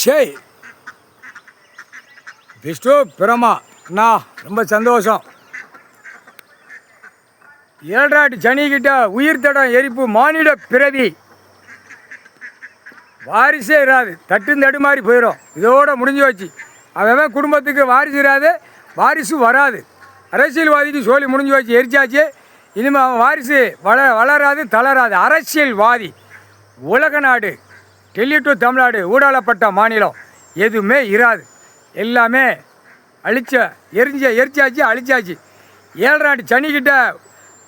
ஷேய் விஷ்ணு பிரமா அண்ணா ரொம்ப சந்தோஷம். ஏழராட்டு சனிக்கிட்ட உயிர் தடம் எரிப்பு மானிட பிறவி வாரிசே இராது, தட்டு தடுமாறி போயிடும். இதோட முடிஞ்சு வச்சு அவன் குடும்பத்துக்கு வாரிசு இராது, வாரிசு வராது. அரசியல்வாதிக்கு சொல்லி முடிஞ்சு வச்சு எரிச்சாச்சு. இனிமேல் அவன் வாரிசு வளராது தளராது. அரசியல்வாதி உலக நாடு டெல்லி டு தமிழ்நாடு ஊடாளப்பட்ட மாநிலம் எதுவுமே இராது. எல்லாமே எரிச்சாச்சு அழிச்சாச்சு. ஏழராட்டு சனிக்கிட்ட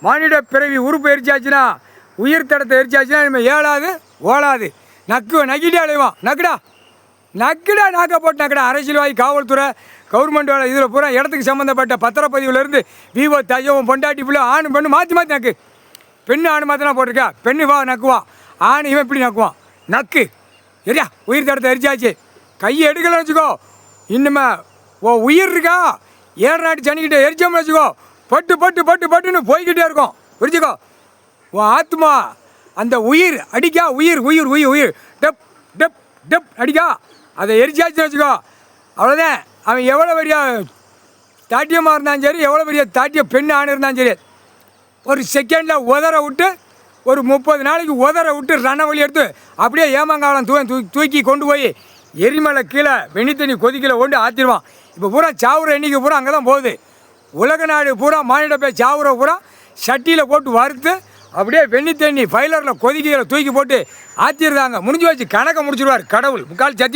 மானிட பிறவி உறுப்பு எரிச்சாச்சுன்னா, உயிர் தடத்தை எரிச்சாச்சுன்னா இனிமேல் ஏழாது ஓடாது. நக்கிட்டே அலைவான். நக்குடா நாக்க போட்டு நக்கடா. அரசியல்வாதி, காவல்துறை, கவர்மெண்ட் வேலை, இதில் பூரா இடத்துக்கு சம்மந்தப்பட்ட பத்திரப்பதிவுலேருந்து விவோ தையவும் பொண்டாட்டி பிள்ளை ஆணு பெண்ணு மாற்றி நக்கு. பெண்ணு ஆணு மாற்றினா போட்டிருக்கா. பெண்ணு வா நக்குவான், ஆணு இவன் இப்படி நக்குவான். நக்கு சரியா உயிர் தடத்தை எரிச்சாச்சு. கையை எடுக்கலன்னு வச்சுக்கோ, இன்னுமே ஓ உயிர் இருக்கா ஏழராட்டு சனிக்கிட்ட எரிச்சோம்னு வச்சுக்கோ, பட்டுன்னு போய்கிட்டே இருக்கும். புரிஞ்சுக்கோ, உன் ஆத்மா அந்த உயிர் அடிக்கா, உயிர் உயிர் உயிர் உயிர் டப் டப் டப் அடிக்கா. அதை எரிச்சாச்சுன்னு வச்சுக்கோ, அவ்வளோதான். அவன் எவ்வளோ பெரிய தாட்டியமாக இருந்தாலும் சரி, எவ்வளோ பெரிய தாட்டிய பெண்ணு ஆணு இருந்தாலும் சரி, ஒரு செகண்டில் உதற விட்டு, ஒரு 30 நாளைக்கு உதற விட்டு ரணவழி எடுத்து அப்படியே ஏமாங்காலம் தூக்கி கொண்டு போய் எரிமலை கீழே வெண்ணி கொதிக்கல கொண்டு ஆற்றிடுவான். இப்போ பூரா சாவுற எண்ணிக்கை பூரா அங்கே தான் போகுது. உலக நாடு பூரா மானிட போய் சாவுற பூரா சட்டியில் போட்டு வறுத்து அப்படியே வெண்ணி ஃபைலரில் கொதிக்கையில் தூக்கி போட்டு ஆற்றிடுறாங்க. முடிஞ்சு வச்சு கணக்கை முடிச்சிடுவார் கடவுள். முக்கால் சத்தியம்.